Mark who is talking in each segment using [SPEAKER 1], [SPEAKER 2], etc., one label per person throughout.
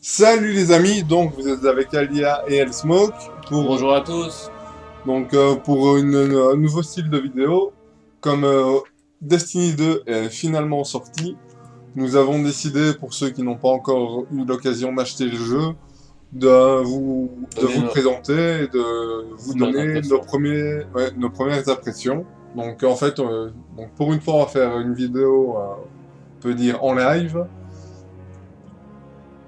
[SPEAKER 1] Salut les amis, donc vous êtes avec Alia et Elsmoke pour,
[SPEAKER 2] Bonjour à tous.
[SPEAKER 1] pour un nouveau style de vidéo. Comme Destiny 2 est finalement sorti, nous avons décidé, pour ceux qui n'ont pas encore eu l'occasion d'acheter le jeu, de
[SPEAKER 2] Donnez
[SPEAKER 1] vous le présenter et de vous
[SPEAKER 2] notre
[SPEAKER 1] donner
[SPEAKER 2] impression.
[SPEAKER 1] nos premières impressions. Donc en fait, donc pour une fois on va faire une vidéo, on peut dire en live.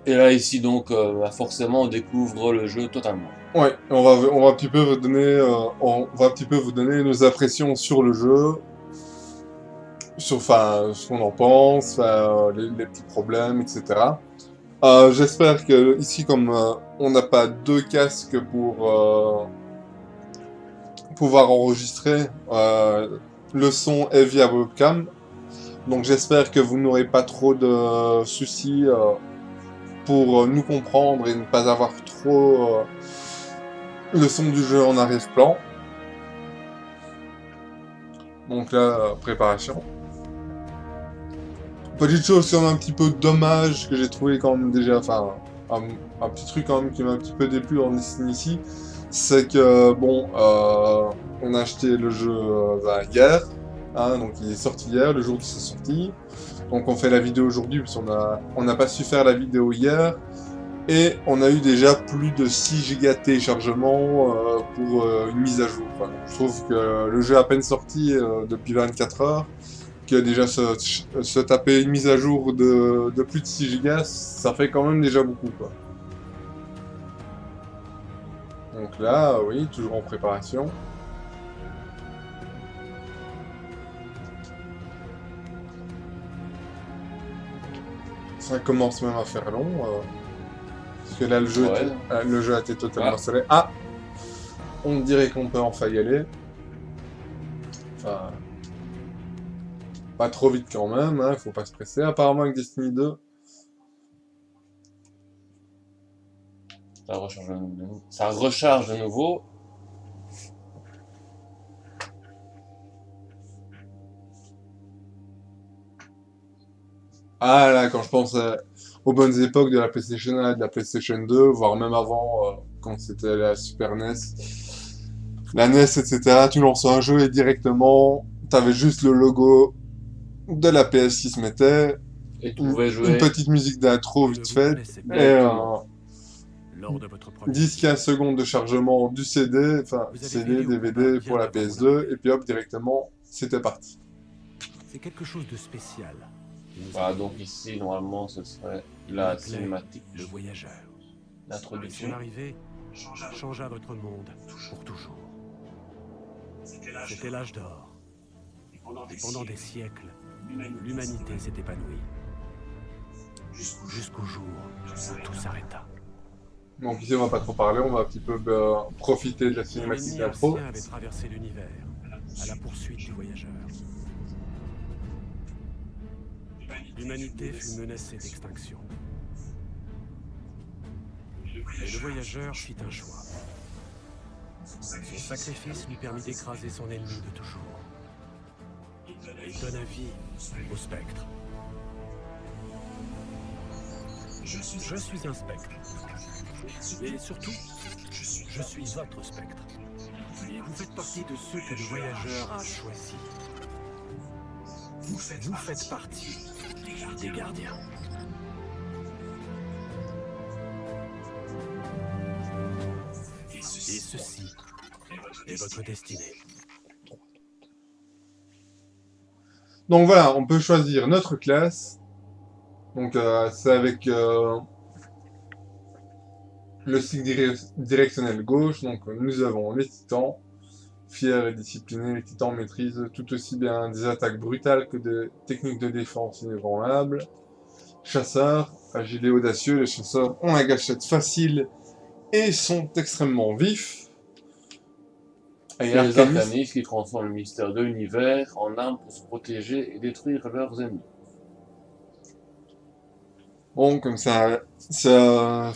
[SPEAKER 2] Et là, ici, donc, forcément, on découvre le jeu totalement.
[SPEAKER 1] Ouais, on va un petit peu vous donner, on va un petit peu vous donner nos impressions sur le jeu, sur, enfin, ce qu'on en pense, les petits problèmes, etc. J'espère que ici, comme on n'a pas deux casques pour pouvoir enregistrer, le son est via webcam. Donc j'espère que vous n'aurez pas trop de soucis pour nous comprendre et ne pas avoir trop le son du jeu en arrière-plan. Donc là, préparation. Petite chose quand même un petit peu dommage que j'ai trouvé quand même déjà, enfin, un petit truc quand même qui m'a un petit peu déplu en Destiny ici, c'est que, bon, on a acheté le jeu hier, hein, donc il est sorti hier, le jour où il s'est sorti. Donc on fait la vidéo aujourd'hui, parce on n'a pas su faire la vidéo hier, et on a eu déjà plus de 6 Go de téléchargement pour une mise à jour. Enfin, je trouve que le jeu est à peine sorti depuis 24 heures, que déjà se taper une mise à jour de plus de 6 Go, ça fait quand même déjà beaucoup, quoi. Donc là, oui, toujours en préparation. Ça commence même à faire long, parce que là,
[SPEAKER 2] Ouais.
[SPEAKER 1] le jeu a été totalement
[SPEAKER 2] Ah,
[SPEAKER 1] installé. Ah, on dirait qu'on peut enfin y aller. Enfin, pas trop vite quand même, hein, faut pas se presser. Apparemment, avec Destiny 2,
[SPEAKER 2] ça recharge de nouveau.
[SPEAKER 1] ah là, quand je pense aux bonnes époques de la PlayStation 1 et de la PlayStation 2, voire même avant, quand c'était la Super NES, la NES, etc., tu lançais un jeu et directement, t'avais juste le logo de la PS qui se mettait,
[SPEAKER 2] Et tu pouvais
[SPEAKER 1] une
[SPEAKER 2] jouer
[SPEAKER 1] petite musique d'intro
[SPEAKER 3] Vous ne
[SPEAKER 1] vite
[SPEAKER 3] vous
[SPEAKER 1] faite,
[SPEAKER 3] connaissez
[SPEAKER 1] et
[SPEAKER 3] pas.
[SPEAKER 2] directement.
[SPEAKER 3] Lors de votre première
[SPEAKER 1] 10-15
[SPEAKER 3] mission,
[SPEAKER 1] secondes de chargement du CD, enfin
[SPEAKER 3] vous avez
[SPEAKER 1] CD,
[SPEAKER 3] péri au combat
[SPEAKER 1] DVD pour
[SPEAKER 3] bien
[SPEAKER 1] la
[SPEAKER 3] avant mon
[SPEAKER 1] PS2, et
[SPEAKER 3] arrivée.
[SPEAKER 1] puis hop, directement, c'était parti.
[SPEAKER 3] C'est quelque chose de spécial qui nous
[SPEAKER 2] Voilà,
[SPEAKER 3] attend.
[SPEAKER 2] donc ici, normalement, ce serait
[SPEAKER 3] Il
[SPEAKER 2] la
[SPEAKER 3] m'appelait
[SPEAKER 2] cinématique
[SPEAKER 3] le voyageur. Son
[SPEAKER 2] d'introduction.
[SPEAKER 3] arrivée changea votre monde pour toujours. C'était l'âge d'or. Et pendant des siècles, l'humanité s'est épanouie. Jusqu'au jour où tout s'arrêta.
[SPEAKER 1] Donc ici, on va pas trop parler, on va un petit peu profiter de la
[SPEAKER 3] Un
[SPEAKER 1] cinématique
[SPEAKER 3] ennemi
[SPEAKER 1] d'intro.
[SPEAKER 3] ancien avait traversé l'univers à la poursuite du voyageur. L'humanité fut menacée d'extinction. Et le voyageur fit un choix. Son sacrifice lui permit d'écraser son ennemi de toujours. Il donna vie au spectre. Je suis un spectre. Et surtout, je suis votre spectre. Et vous faites partie de ceux que le voyageur a choisis. Vous faites partie des gardiens. Et ceci est votre destinée.
[SPEAKER 1] Donc voilà, on peut choisir notre classe. Donc c'est avec le stick directionnel gauche. Donc nous avons les titans, fiers et disciplinés. Les titans maîtrisent tout aussi bien des attaques brutales que des techniques de défense inébranlables. Chasseurs, agiles et audacieux, les chasseurs ont la gâchette facile et sont extrêmement vifs. Et
[SPEAKER 2] Et les
[SPEAKER 1] arcanistes,
[SPEAKER 2] arcanistes qui transforment le mystère de l'univers en armes pour se protéger et détruire leurs ennemis.
[SPEAKER 1] bon, comme enfin, ça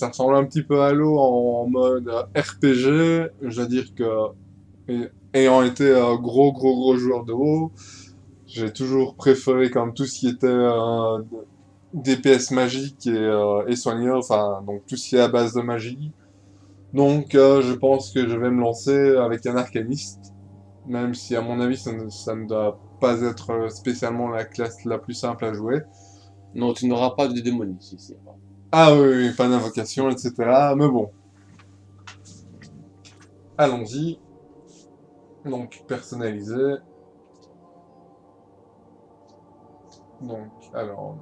[SPEAKER 1] ressemble un petit peu à l'eau en mode RPG. Je dois dire que, ayant été un gros joueur de WoW, j'ai toujours préféré quand même tout ce qui était DPS magique et soigneur, enfin, donc tout ce qui est à base de magie. Donc, je pense que je vais me lancer avec un arcaniste, même si à mon avis ça ne doit pas être spécialement la classe la plus simple à jouer.
[SPEAKER 2] Non, tu n'auras pas de démonisme ici.
[SPEAKER 1] Ah oui, oui, pas d'invocation, etc. Mais bon. Allons-y. Donc, personnaliser. Donc, alors...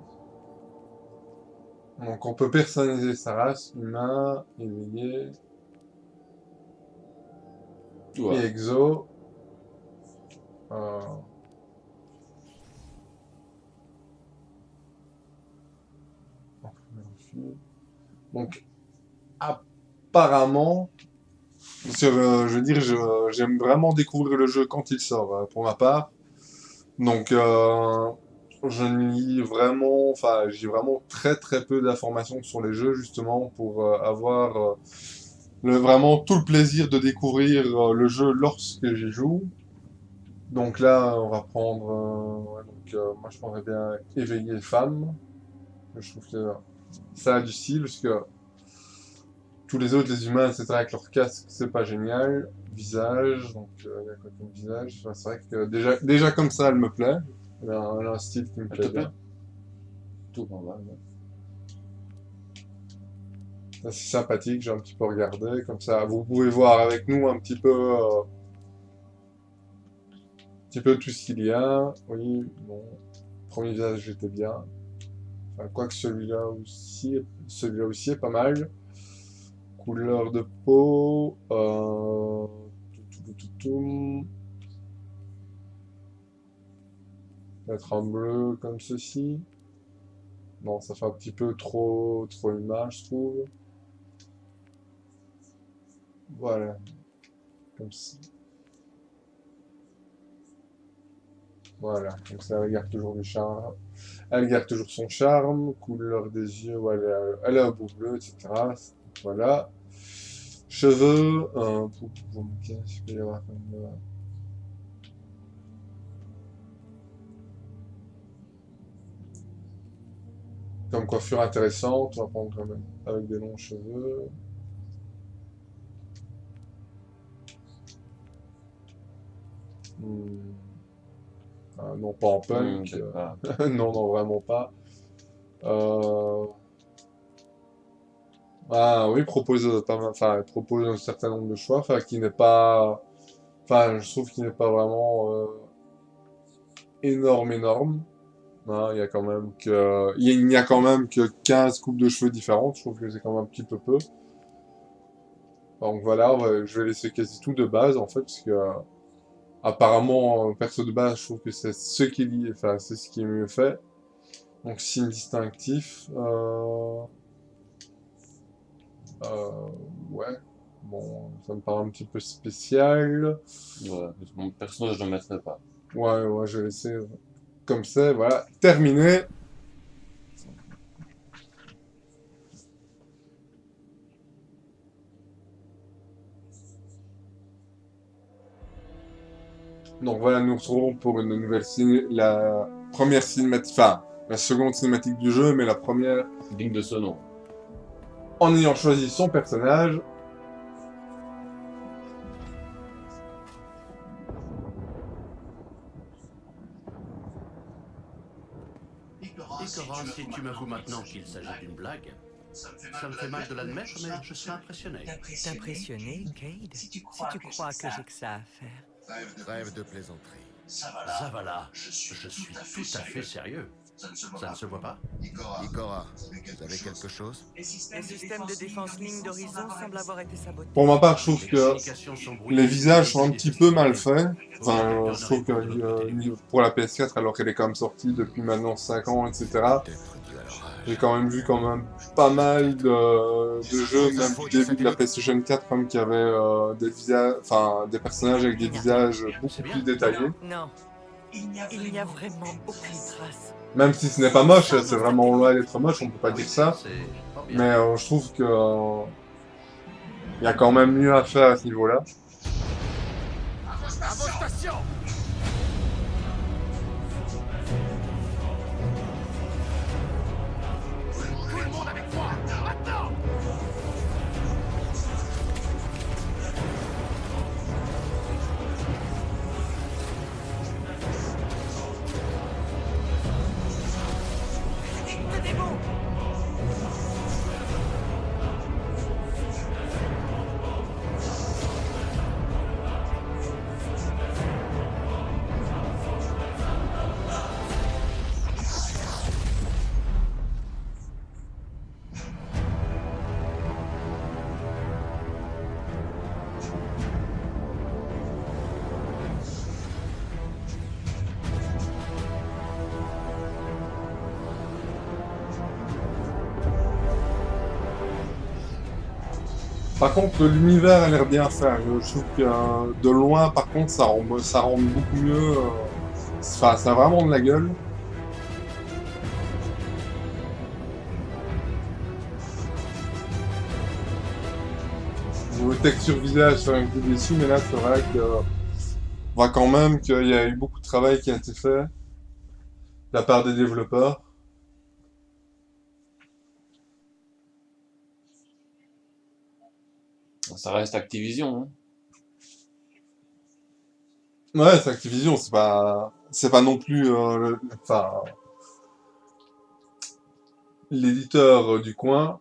[SPEAKER 1] Donc, on peut personnaliser sa race, humain, éveillé, et
[SPEAKER 2] Ouais.
[SPEAKER 1] exo. Donc, apparemment, parce que, je veux dire, j'aime vraiment découvrir le jeu quand il sort, pour ma part. Donc, je lis vraiment, enfin, j'ai vraiment très très peu d'informations sur les jeux, justement, pour avoir vraiment tout le plaisir de découvrir le jeu lorsque j'y joue. Donc là, on va prendre, ouais, donc, moi je prendrais bien éveiller femme. Je trouve que ça a du style, parce que tous les autres, les humains, etc., avec leur casque, c'est pas génial. Visage, donc il y a quoi comme visage? Ouais, c'est vrai que déjà comme ça, elle me plaît. Elle a un style qui me
[SPEAKER 2] Elle
[SPEAKER 1] plaît
[SPEAKER 2] te plaît?
[SPEAKER 1] bien.
[SPEAKER 2] Tout normal. Ouais.
[SPEAKER 1] C'est sympathique, j'ai un petit peu regardé, comme ça, vous pouvez voir avec nous un petit peu tout ce qu'il y a. Oui, bon, premier visage, j'étais bien. Enfin, quoique celui-là aussi est pas mal. Couleur de peau, tout. Peut-être un bleu comme ceci. Non, ça fait un petit peu trop image, je trouve. Voilà, comme ça. Voilà, donc ça elle garde toujours du charme. Elle garde toujours son charme, couleur des yeux, ouais, elle a un beau bleu, etc. Voilà. Cheveux, qu'est-ce qu'il peut y avoir comme coiffure intéressante, on va prendre quand même avec des longs cheveux. Ah, non, pas en punk. Non, non, vraiment pas. Ah oui, propose pas mal, enfin, il propose un certain nombre de choix, enfin, qui n'est pas, enfin, je trouve qu'il n'est pas vraiment énorme. Hein, il n'y a quand même que 15 coupes de cheveux différentes, je trouve que c'est quand même un petit peu peu. Donc voilà, je vais laisser quasi tout de base en fait, parce que apparemment, perso de base, je trouve que c'est ce qui est, enfin, c'est ce qui est mieux fait. Donc signe distinctif, ouais, bon, ça me paraît un petit peu spécial.
[SPEAKER 2] Ouais, mon personnage, je ne le mettrais pas.
[SPEAKER 1] Ouais, je vais laisser comme ça, voilà, terminé. Donc voilà, nous nous retrouvons pour une nouvelle la première cinématique, enfin, la seconde cinématique du jeu, mais la première
[SPEAKER 2] Digne de ce nom.
[SPEAKER 1] en ayant choisi son personnage.
[SPEAKER 3] Ikora, si tu m'avoues maintenant qu'il s'agit d'une blague, ça me fait mal de l'admettre, mais je suis impressionné.
[SPEAKER 4] T'impressionner, Cayde? Si tu crois que j'ai que ça à faire.
[SPEAKER 5] Trêve de plaisanterie.
[SPEAKER 3] Zavala, je suis tout à fait sérieux. Ça ne se voit pas?
[SPEAKER 5] Ikora, vous avez quelque chose?
[SPEAKER 4] Le système de défense ligne d'horizon semble avoir été saboté.
[SPEAKER 1] Pour ma part, je trouve que les visages sont un petit peu mal faits. Enfin, je trouve que pour la PS4, alors qu'elle est quand même sortie depuis maintenant 5 ans, etc., j'ai quand même vu pas mal de jeux, même du début de la PlayStation 4, comme qui avaient des visages, enfin des personnages avec des visages beaucoup plus détaillés.
[SPEAKER 4] Non, il n'y a vraiment aucune trace.
[SPEAKER 1] Même si ce n'est pas moche, c'est vraiment loin d'être moche, on peut pas dire ça. Mais je trouve que il y a quand même mieux à faire à ce niveau-là.
[SPEAKER 5] À vos stations!
[SPEAKER 1] Par contre, l'univers a l'air bien fait. Je trouve que de loin, par contre, ça rend beaucoup mieux. Enfin, ça a vraiment de la gueule. Niveau texture visage, je suis un peu déçu, mais là, c'est vrai que on voit quand même qu'il y a eu beaucoup de travail qui a été fait de la part des développeurs.
[SPEAKER 2] Ça reste Activision, hein.
[SPEAKER 1] Ouais, c'est Activision, c'est pas non plus, enfin, l'éditeur du coin.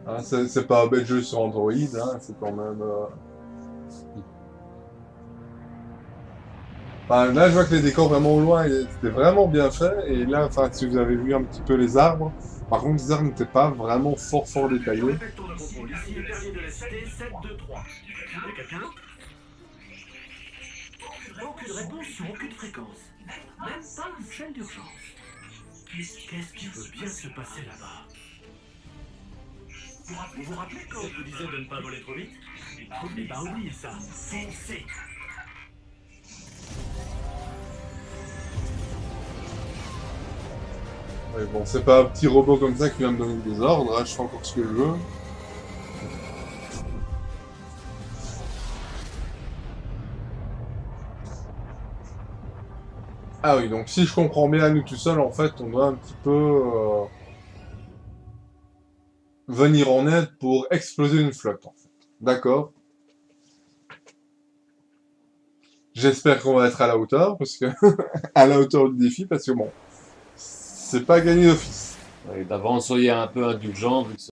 [SPEAKER 1] Hein, c'est pas un bel jeu sur Android, hein, c'est quand même. Enfin, là, je vois que les décors vraiment au loin, c'était vraiment bien fait. Et là, enfin, si vous avez vu un petit peu les arbres, par contre, les arbres n'étaient pas vraiment fort détaillés.
[SPEAKER 3] Répète ton contrôle. Ici est Perrier de la Cité, 723. Y'a quelqu'un? Aucune réponse sur aucune fréquence. Même pas une chaîne d'urgence. Qu'est-ce qui peut bien se passer là-bas? Vous vous rappelez quand je vous disais de ne pas voler trop vite? Eh ben oubliez ça. Foncez.
[SPEAKER 1] Ouais, bon, c'est pas un petit robot comme ça qui vient me donner des ordres, hein, je fais encore ce que je veux. Ah oui, donc si je comprends bien, nous tout seuls, en fait, on doit un petit peu venir en aide pour exploser une flotte, en fait. D'accord. J'espère qu'on va être à la hauteur, parce que à la hauteur du défi, parce que bon, c'est pas gagné d'office.
[SPEAKER 2] Et d'avance, soyez un peu indulgent, vu que